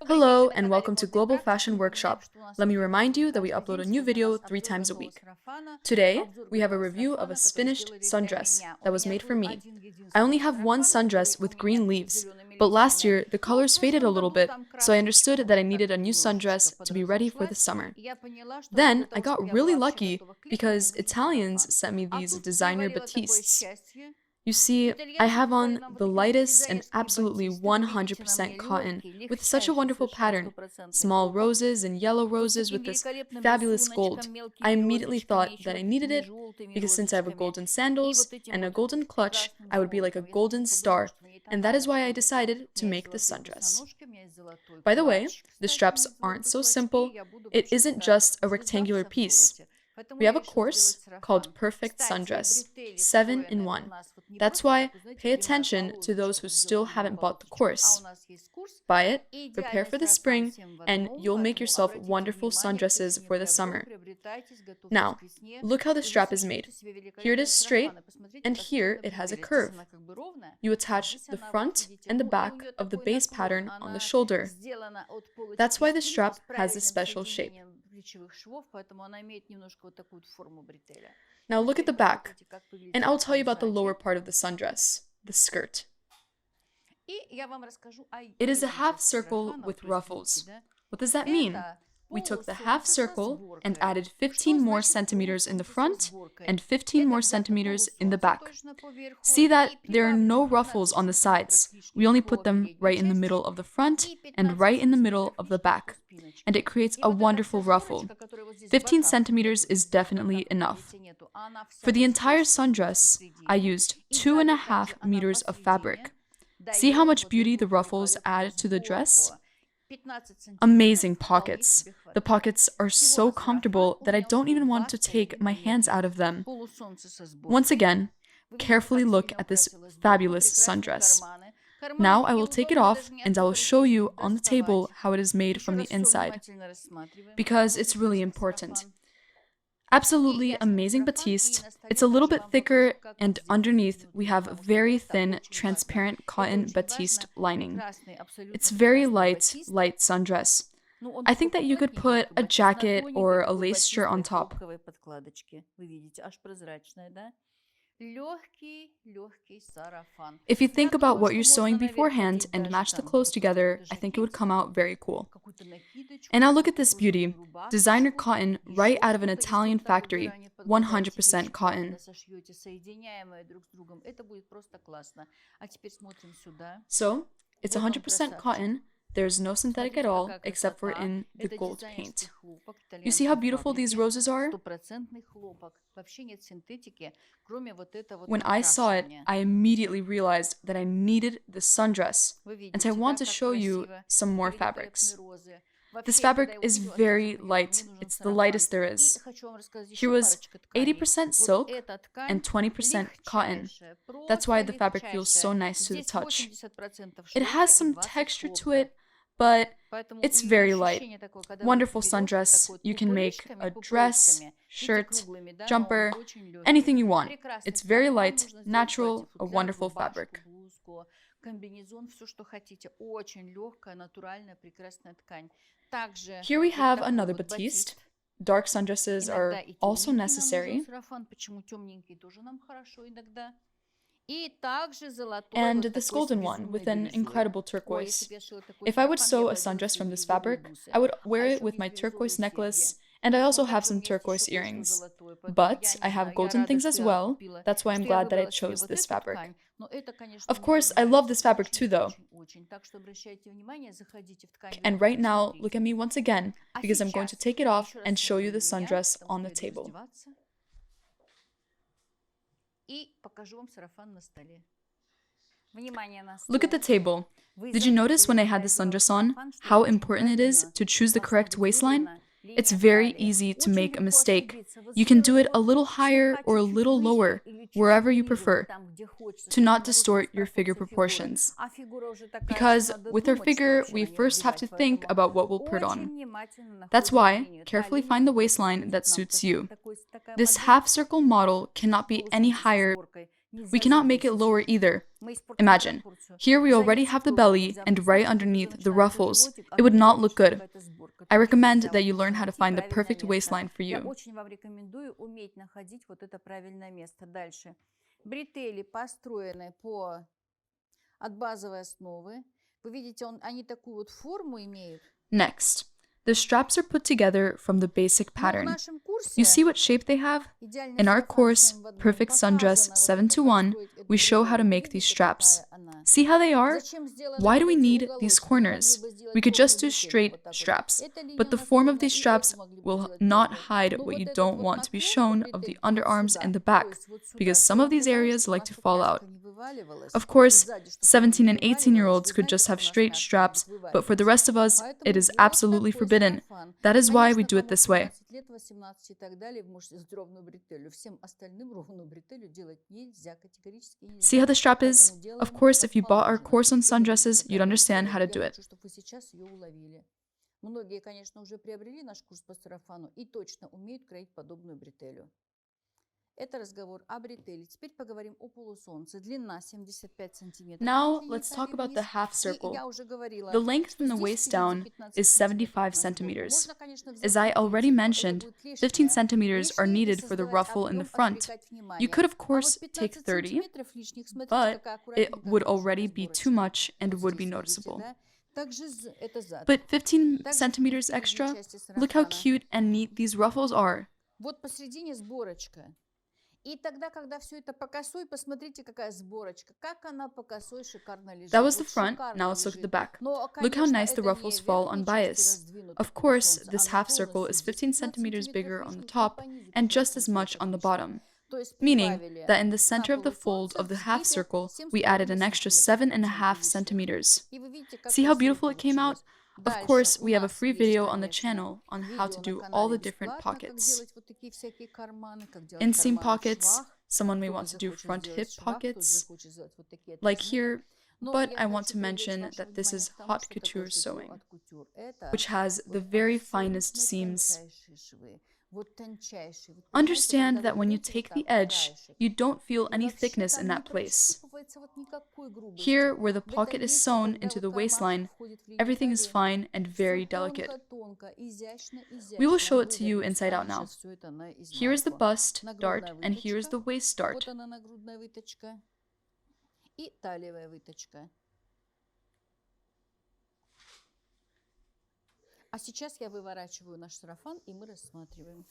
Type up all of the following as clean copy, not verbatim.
Hello and welcome to Global Fashion Workshop. Let me remind you that we upload a new video 3 times a week. Today, we have a review of a finished sundress that was made for me. I only have one sundress with green leaves, but last year the colors faded a little bit, so I understood that I needed a new sundress to be ready for the summer. Then I got really lucky because Italians sent me these designer batistes. You see, I have on the lightest and absolutely 100% cotton with such a wonderful pattern. Small roses and yellow roses with this fabulous gold. I immediately thought that I needed it because since I have a golden sandals and a golden clutch, I would be like a golden star. And that is why I decided to make this sundress. By the way, the straps aren't so simple. It isn't just a rectangular piece. We have a course called Perfect Sundress, 7 in 1. That's why pay attention to those who still haven't bought the course. Buy it, prepare for the spring, and you'll make yourself wonderful sundresses for the summer. Now, look how the strap is made. Here it is straight, and here it has a curve. You attach the front and the back of the base pattern on the shoulder. That's why the strap has this special shape. Now look at the back, and I'll tell you about the lower part of the sundress, the skirt. It is a half circle with ruffles. What does that mean? We took the half circle and added 15 more centimeters in the front and 15 more centimeters in the back. See that there are no ruffles on the sides. We only put them right in the middle of the front and right in the middle of the back. And it creates a wonderful ruffle. 15 centimeters is definitely enough. For the entire sundress, I used 2.5 meters of fabric. See how much beauty the ruffles add to the dress? Amazing pockets. The pockets are so comfortable that I don't even want to take my hands out of them. Once again, carefully look at this fabulous sundress. Now I will take it off and I will show you on the table how it is made from the inside, because it's really important. Absolutely amazing batiste. It's a little bit thicker, and underneath we have a very thin, transparent cotton batiste lining. It's very light sundress. I think that you could put a jacket or a lace shirt on top. If you think about what you're sewing beforehand and match the clothes together, I think it would come out very cool. And now look at this beauty. Designer cotton right out of an Italian factory. 100% cotton. So, it's 100% cotton. There's no synthetic at all, except for in the gold paint. You see how beautiful these roses are? When I saw it, I immediately realized that I needed the sundress, and I want to show you some more fabrics. This fabric is very light. It's the lightest there is. Here was 80% silk and 20% cotton. That's why the fabric feels so nice to the touch. It has some texture to it, but it's very light. Wonderful sundress. You can make a dress, shirt, jumper, anything you want. It's very light, natural, a wonderful fabric. Here we have another batiste. Dark sundresses are also necessary. And this golden one with an incredible turquoise. If I would sew a sundress from this fabric, I would wear it with my turquoise necklace, and I also have some turquoise earrings. But I have golden things as well. That's why I'm glad that I chose this fabric. Of course, I love this fabric too, though. And right now, look at me once again, because I'm going to take it off and show you the sundress on the table. Look at the table. Did you notice when I had the sundress on how important it is to choose the correct waistline? It's very easy to make a mistake. You can do it a little higher or a little lower, wherever you prefer, to not distort your figure proportions. Because with our figure, we first have to think about what we'll put on. That's why, carefully find the waistline that suits you. This half-circle model cannot be any higher We cannot make it lower either. Imagine, here we already have the belly, and right underneath the ruffles. It would not look good. I recommend that you learn how to find the perfect waistline for you. Бретели построены от базовой основы. Вы видите, они такую вот форму имеют. Next, the straps are put together from the basic pattern. You see what shape they have? In our course, Perfect Sundress 7-1, we show how to make these straps. See how they are? Why do we need these corners? We could just do straight straps, but the form of these straps will not hide what you don't want to be shown of the underarms and the back, because some of these areas like to fall out. Of course, 17 and 18-year-olds could just have straight straps, but for the rest of us, it is absolutely forbidden. That is why we do it this way. See how the strap is? Of course, if you bought our course on sundresses, you'd understand how to do it. Многие, конечно, уже приобрели наш курс по сарафану и точно умеют кроить подобную бретелью. Это разговор о бретели. Теперь поговорим о полусолнце. Длина 75 сантиметров. Now, let's talk about the half circle. The length from the waist down is 75 centimeters. As I already mentioned, 15 centimeters are needed for the ruffle in the front. You could, of course, take 30, but it would already be too much and would be noticeable. But 15 centimeters extra? Look how cute and neat these ruffles are. Вот посередине сборочка. И тогда, когда все это по косой, посмотрите, какая сборочка. Как она по косой шикарно лежит. That was the front, now let's look at the back. Look how nice the ruffles fall on bias. Of course, this half circle is 15 centimeters bigger on the top and just as much on the bottom. Meaning that in the center of the fold of the half circle, we added an extra 7.5 centimeters. See how beautiful it came out? Of course, we have a free video on the channel on how to do all the different pockets. Inseam pockets, someone may want to do front hip pockets, like here, but I want to mention that this is haute couture sewing, which has the very finest seams. Understand that when you take the edge, you don't feel any thickness in that place. Here, where the pocket is sewn into the waistline, everything is fine and very delicate. We will show it to you inside out now. Here is the bust dart, and here is the waist dart. А сейчас я выворачиваю наш сарафан, и мы рассматриваем.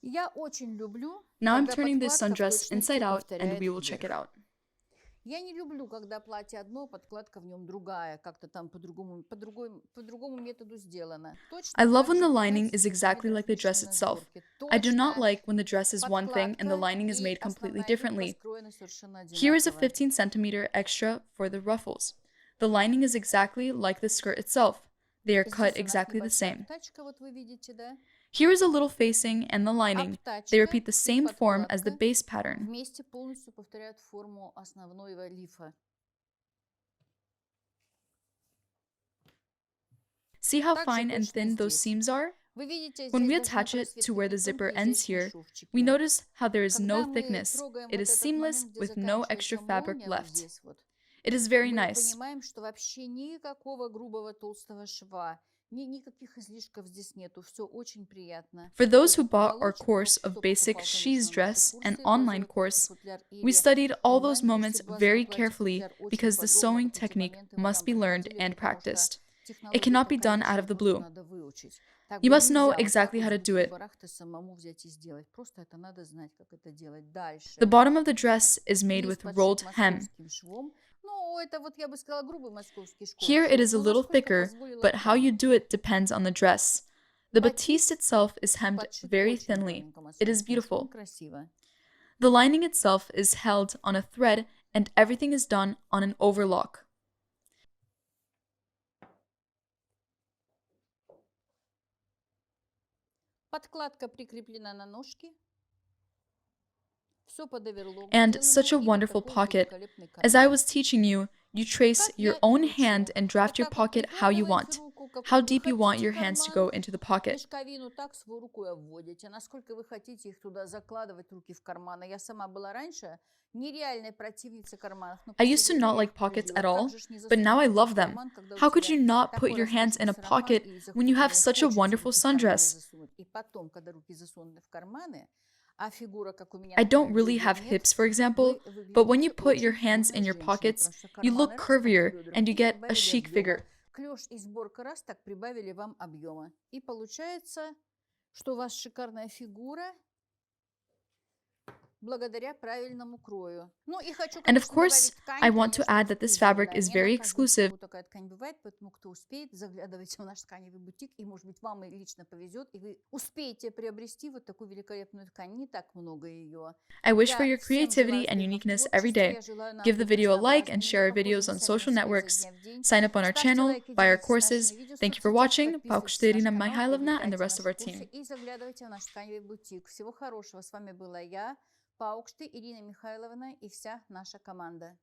Я очень люблю, Now I'm turning this sundress inside out, and we will check it out. Я не люблю, когда платье одно, подкладка в нем другая, как-то там по другому методу сделано. I love when the lining is exactly like the dress itself. I do not like when the dress is one thing and the lining is made completely differently. Here is a 15 centimeter extra for the ruffles. The lining is exactly like the skirt itself. They are cut exactly the same. Here is a little facing and the lining. They repeat the same form as the base pattern. See how fine and thin those seams are? When we attach it to where the zipper ends here, we notice how there is no thickness. It is seamless with no extra fabric left. It is very nice. For those who bought our course of basic she's dress and online course, we studied all those moments very carefully because the sewing technique must be learned and practiced. It cannot be done out of the blue. You must know exactly how to do it. The bottom of the dress is made with rolled hem. Here it is a little thicker, but how you do it depends on the dress. The batiste itself is hemmed very thinly. It is beautiful. The lining itself is held on a thread and everything is done on an overlock. And such a wonderful pocket. As I was teaching you, you trace your own hand and draft your pocket how you want. how какую вы deep you want хотите your hands to карман, go into the pocket. мешковину так свою рукой обводите, насколько вы хотите их туда закладывать, руки в карманы. Я сама была раньше нереальной противницей карманов, но I used to последнее not время я их like pockets полюбила. at Как all, же ж не but now засунуть I руку в love them. карман, когда у How could тебя you not put такой your hands in роскошный a сарафан pocket и when you have закрученный, such a хочется wonderful руки в карманы sundress? засунуть. И потом, когда руки засунуты в карманы, а фигура, как у меня, I don't например, really бедер have нет, hips, for example, вы but when you выглядите put your очень hands полной in your женщиной, pockets, потому что you карманы look раз так к curvier бедрам and you и get a добавили chic объема. figure. Клеш и сборка раз так прибавили вам объема. И получается, что у вас шикарная фигура благодаря правильному крою. Ну и хочу, And of конечно, course, добавить ткань, I want to конечно, add that this fabric эксклюзивная. is Не very на каждую exclusive. голову такая ткань бывает, поэтому кто успеет, заглядывайте в наш тканевый бутик, и, может быть, вам и лично повезет, и вы успеете приобрести вот такую великолепную ткань. Не так много ее. I wish for Я your всем creativity желаю and успехов в uniqueness every творчестве, day. я желаю нам Give the быть video a like and разнообразными, share our не videos on похожими сами social на себя изо networks. дня в день. Sign up on our Ставьте channel, лайки, buy our делитесь courses. нашими видео в Thank you for соцсетях, watching. подписывайтесь на Paukšte наш Irina канал, Mihailovna and the приобретайте rest of наши our курсы team. и заглядывайте в наш тканевый бутик. Всего хорошего. С вами была я, Паукште Ирина Михайловна и вся наша команда.